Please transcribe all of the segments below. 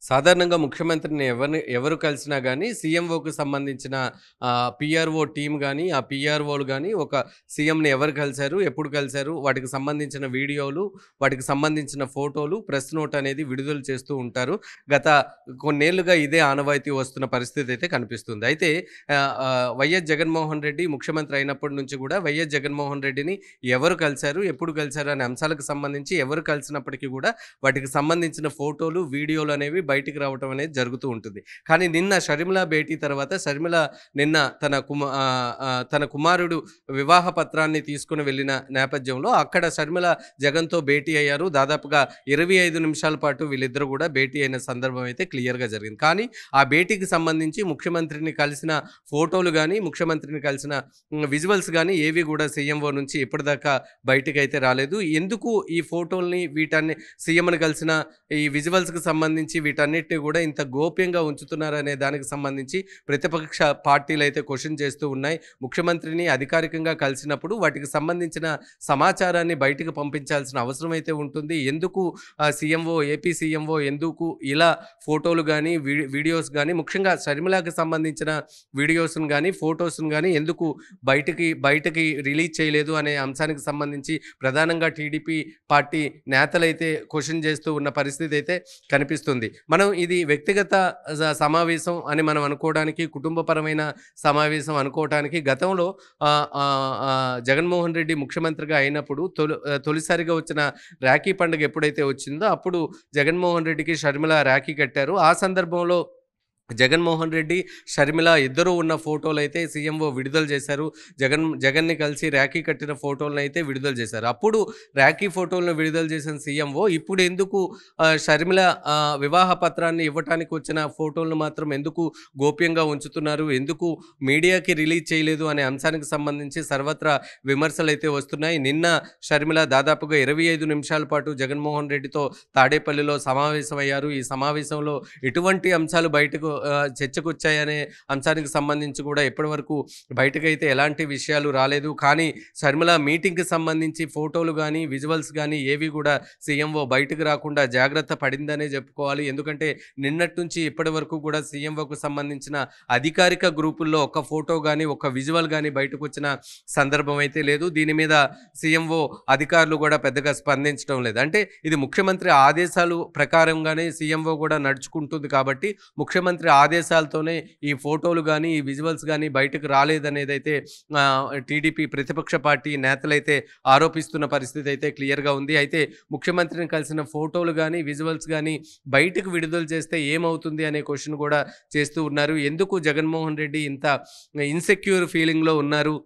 సాధారణంగా ముఖ్యమంత్రిని ఎవరు కలిసినా గానీ సీఎంఓకి సంబంధించిన పీఆర్ఓ టీమ్ గానీ, ఆ పీఆర్ఓలు గానీ ఒక సీఎంని ఎవరు కలిసారు, ఎప్పుడు కలిసారు, వాటికి సంబంధించిన వీడియోలు, వాటికి సంబంధించిన ఫోటోలు, ప్రెస్ నోట్ అనేది విడుదల చేస్తూ ఉంటారు. గత కొన్నేళ్లుగా ఇదే ఆనవాయితీ వస్తున్న పరిస్థితి అయితే కనిపిస్తుంది. అయితే వైఎస్ జగన్మోహన్ రెడ్డి ముఖ్యమంత్రి అయినప్పటి నుంచి కూడా వైఎస్ జగన్మోహన్ రెడ్డిని ఎవరు కలిసారు, ఎప్పుడు కలిసారు అనే అంశాలకు సంబంధించి ఎవరు కలిసినప్పటికీ కూడా వాటికి సంబంధించిన ఫోటోలు, వీడియోలు అనేవి బయటికి రావటం అనేది జరుగుతూ ఉంటుంది. కానీ నిన్న షర్మిల భేటీ తర్వాత షర్మిల నిన్న తన కుమారుడు వివాహ పత్రాన్ని తీసుకుని వెళ్ళిన నేపథ్యంలో అక్కడ షర్మిల జగన్తో భేటీ అయ్యారు. దాదాపుగా 25 నిమిషాల పాటు వీళ్ళిద్దరూ కూడా భేటీ అయిన సందర్భం అయితే క్లియర్‌గా జరిగింది. కానీ ఆ భేటీకి సంబంధించి ముఖ్యమంత్రిని కలిసిన ఫోటోలు గానీ, ముఖ్యమంత్రిని కలిసిన విజువల్స్ గానీ ఏవి కూడా సీఎంఓ నుంచి ఇప్పటిదాకా బయటికైతే రాలేదు. ఎందుకు ఈ ఫోటోల్ని వీటన్ని సీఎంని కలిసిన ఈ విజువల్స్‌కి సంబంధించి వీటన్నిటిని కూడా ఇంత గోప్యంగా ఉంచుతున్నారనే దానికి సంబంధించి ప్రతిపక్ష పార్టీలు అయితే క్వశ్చన్ చేస్తూ ఉన్నాయి. ముఖ్యమంత్రిని అధికారికంగా కలిసినప్పుడు వాటికి సంబంధించిన సమాచారాన్ని బయటకు పంపించాల్సిన అవసరం అయితే ఉంటుంది. ఎందుకు ఏపీ సీఎంఓ ఎందుకు ఇలా ఫోటోలు కానీ వీడియోస్ కానీ ముఖ్యంగా షర్మిలాకి సంబంధించిన వీడియోస్ను కానీ ఫొటోస్ను కానీ ఎందుకు బయటకి రిలీజ్ చేయలేదు అనే అంశానికి సంబంధించి ప్రధానంగా టీడీపీ పార్టీ నేతలైతే క్వశ్చన్ చేస్తూ ఉన్న పరిస్థితి అయితే కనిపిస్తుంది. మనం ఇది వ్యక్తిగత సమావేశం అని మనం అనుకోవడానికి, కుటుంబపరమైన సమావేశం అనుకోవడానికి గతంలో జగన్మోహన్ రెడ్డి ముఖ్యమంత్రిగా అయినప్పుడు తొలిసారిగా వచ్చిన రాఖీ పండుగ ఎప్పుడైతే వచ్చిందో అప్పుడు జగన్మోహన్ రెడ్డికి షర్మిల రాఖీ కట్టారు. ఆ సందర్భంలో జగన్మోహన్ రెడ్డి, షర్మిల ఇద్దరూ ఉన్న ఫోటోలు అయితే సీఎంఓ విడుదల చేశారు. జగన్ని కలిసి రాఖీ కట్టిన ఫోటోలను అయితే విడుదల చేశారు. అప్పుడు రాఖీ ఫోటోలను విడుదల చేసిన సీఎంఓ ఇప్పుడు ఎందుకు షర్మిల వివాహ పత్రాన్ని ఇవ్వటానికి వచ్చిన ఫోటోలను మాత్రం ఎందుకు గోప్యంగా ఉంచుతున్నారు, ఎందుకు మీడియాకి రిలీజ్ చేయలేదు అనే అంశానికి సంబంధించి సర్వత్రా విమర్శలు అయితే వస్తున్నాయి. నిన్న షర్మిల దాదాపుగా 25 నిమిషాల పాటు జగన్మోహన్ రెడ్డితో తాడేపల్లిలో సమావేశమయ్యారు. ఈ సమావేశంలో ఎటువంటి అంశాలు బయటకు చర్చకొచ్చాయనే అంశానికి సంబంధించి కూడా ఇప్పటివరకు బయటకైతే ఎలాంటి విషయాలు రాలేదు. కానీ షర్మిల మీటింగ్కి సంబంధించి ఫోటోలు కానీ విజువల్స్ కానీ ఏవి కూడా సీఎంఓ బయటకు రాకుండా జాగ్రత్త పడిందనే చెప్పుకోవాలి. ఎందుకంటే నిన్నటి నుంచి ఇప్పటి వరకు కూడా సీఎంఓకు సంబంధించిన అధికారిక గ్రూపుల్లో ఒక ఫోటో కానీ ఒక విజువల్ కానీ బయటకు వచ్చిన సందర్భం అయితే లేదు. దీని మీద సీఎంఓ అధికారులు కూడా పెద్దగా స్పందించడం లేదు. అంటే ఇది ముఖ్యమంత్రి ఆదేశాలు ప్రకారంగానే సీఎంఓ కూడా నడుచుకుంటుంది కాబట్టి ముఖ్యమంత్రి ఆదేశాలతోనే ఈ ఫోటోలు కానీ ఈ విజువల్స్ కానీ బయటకు రాలేదనేది అయితే టీడీపీ ప్రతిపక్ష పార్టీ నేతలైతే ఆరోపిస్తున్న పరిస్థితి అయితే క్లియర్గా ఉంది. అయితే ముఖ్యమంత్రిని కలిసిన ఫోటోలు కానీ విజువల్స్ కానీ బయటకు విడుదల చేస్తే ఏమవుతుంది అనే క్వశ్చన్ కూడా చేస్తూ ఉన్నారు. ఎందుకు జగన్మోహన్ రెడ్డి ఇంత ఇన్సెక్యూర్ ఫీలింగ్లో ఉన్నారు,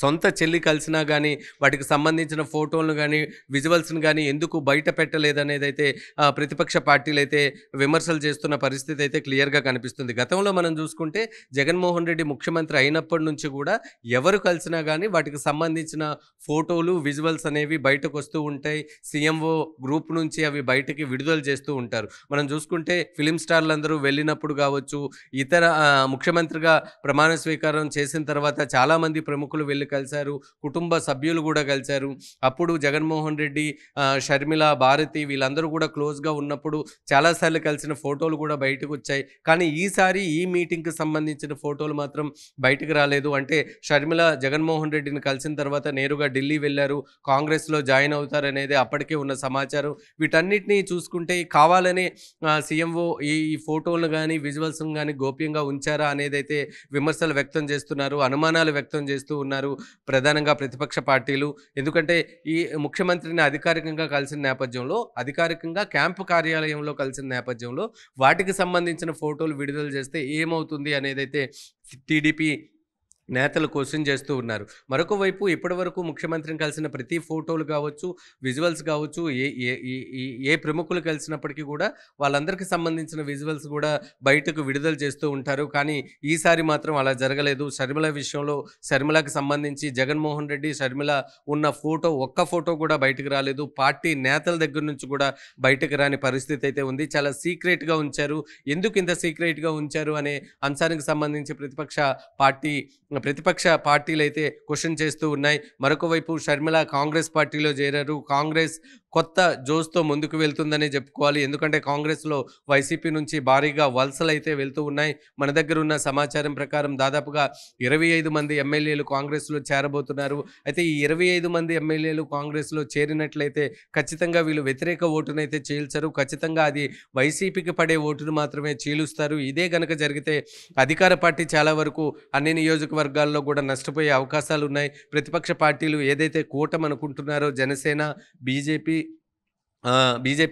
సొంత చెల్లి కలిసినా కానీ వాటికి సంబంధించిన ఫోటోలను కానీ విజువల్స్ని కానీ ఎందుకు బయట పెట్టలేదనేది అయితే ప్రతిపక్ష పార్టీలు అయితే విమర్శలు చేస్తున్న పరిస్థితి అయితే క్లియర్గా కనిపిస్తుంది. గతంలో మనం చూసుకుంటే జగన్మోహన్ రెడ్డి ముఖ్యమంత్రి అయినప్పటి నుంచి కూడా ఎవరు కలిసినా కానీ వాటికి సంబంధించిన ఫోటోలు విజువల్స్ అనేవి బయటకు వస్తూ ఉంటాయి. సీఎంఓ గ్రూప్ నుంచి అవి బయటకి విడుదల చేస్తూ ఉంటారు. మనం చూసుకుంటే ఫిలిం స్టార్లందరూ వెళ్ళినప్పుడు కావచ్చు, ఇతర ముఖ్యమంత్రిగా ప్రమాణ స్వీకారం చేసిన తర్వాత చాలామంది ప్రముఖులు వెళ్ళి కలిశారు, కుటుంబ సభ్యులు కూడా కలిశారు. అప్పుడు జగన్మోహన్ రెడ్డి, షర్మిల, భారతి వీళ్ళందరూ కూడా క్లోజ్గా ఉన్నప్పుడు చాలాసార్లు కలిసిన ఫోటోలు కూడా బయటకు వచ్చాయి. కానీ ఈసారి ఈ మీటింగ్కి సంబంధించిన ఫోటోలు మాత్రం బయటకు రాలేదు. అంటే షర్మిల జగన్మోహన్ రెడ్డిని కలిసిన తర్వాత నేరుగా ఢిల్లీ వెళ్ళారు, కాంగ్రెస్లో జాయిన్ అవుతారనేది అప్పటికే ఉన్న సమాచారం. వీటన్నిటినీ చూసుకుంటే కావాలనే సీఎంఓ ఈ ఫోటోలను కానీ విజువల్స్ను కానీ గోప్యంగా ఉంచారా అనేది అయితే విమర్శలు వ్యక్తం చేస్తున్నారు, అనుమానాలు వ్యక్తం చేస్తూ ఉన్నారు ప్రధానంగా ప్రతిపక్ష పార్టీలు. ఎందుకంటే ఈ ముఖ్యమంత్రిని అధికారికంగా కలిసిన నేపథ్యంలో, అధికారికంగా క్యాంపు కార్యాలయంలో కలిసిన నేపథ్యంలో వాటికి సంబంధించిన ఫోటోలు విడుదల చేస్తే ఏమవుతుంది అనేది అయితే టీడీపీ నేతలు క్వెషన్ చేస్తూ ఉన్నారు. మరొక వైపు ఇప్పటివరకు ముఖ్యమంత్రిని కలిసిన ప్రతి ఫోటోలు కావచ్చు, విజువల్స్ కావచ్చు, ఏ ఏ ఈ ఈ ఏ ప్రముఖులు కలిసినప్పటికీ గూడా వాళ్ళందరికి సంబంధించిన విజువల్స్ గూడా బయటకు విడుదల చేస్తూ ఉంటారు. కానీ ఈసారి మాత్రం అలా జరగలేదు. షర్మిల విషయంలో షర్మిలకి సంబంధించి జగన్మోహన్ రెడ్డి, షర్మిల ఉన్న ఫోటో ఒక్క ఫోటో గూడా బయటకు రాలేదు. పార్టీ నేతల దగ్గర నుంచి కూడా బయటకు రాని పరిస్థితి అయితే ఉంది. చాలా సీక్రెట్‌గా ఉంచారు. ఎందుకు ఇంత సీక్రెట్‌గా ఉంచారు అనే అంశానికి సంబంధించి ప్రతిపక్ష పార్టీలైతే క్వెషన్ చేస్తూ ఉన్నాయి. మరొక వైపు షర్మిల కాంగ్రెస్ పార్టీలో చేరారు. కాంగ్రెస్ కొత్త జోష్‌తో ముందుకు వెళ్తుందనే చెప్పుకోవాలి. ఎందుకంటే కాంగ్రెస్‌లో వైసీపీ నుంచి భారీగా వలసలైతే వెళ్తూ ఉన్నాయి. మన దగ్గర ఉన్న సమాచారం ప్రకారం దాదాపుగా 25 మంది ఎమ్మెల్యేలు కాంగ్రెస్‌లో చేరబోతున్నారు. అయితే ఈ 25 మంది ఎమ్మెల్యేలు కాంగ్రెస్‌లో చేరినట్లయితే ఖచ్చితంగా వీళ్ళు వ్యతిరేక ఓటునైతే చీల్చరు. ఖచ్చితంగా అది వైసీపీకి పడే ఓటును మాత్రమే చీలుస్తారు. ఇదే గనక జరిగితే అధికార పార్టీ చాలా వరకు అన్ని నియోజకవర్గాల్లో కూడా నష్టపోయే అవకాశాలున్నాయి. ప్రతిపక్ష పార్టీలు ఏదైతే కూటమి అనుకుంటున్నారో జనసేన, బీజేపీ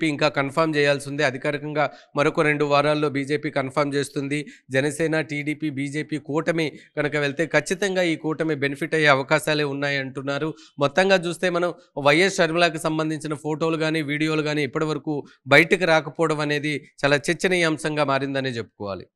ఇంకా కన్ఫర్మ్ చేయాల్సిందే. అధికారికంగా మరొక 2 వారాల్లో బీజేపీ కన్ఫర్మ్ చేస్తుంది. జనసేన, టీడీపీ, బీజేపీ కూటమి కనుక వెళ్తే ఖచ్చితంగా ఈ కూటమి బెనిఫిట్ అయ్యే అవకాశాలే ఉన్నాయంటున్నారు. మొత్తంగా చూస్తే మనం వైఎస్ షర్మిలకి సంబంధించిన ఫోటోలు గానీ, వీడియోలు గానీ ఇప్పటివరకు బయటకు రాకపోవడం అనేది చాలా చర్చనీయాంశంగా మారిందనే చెప్పుకోవాలి.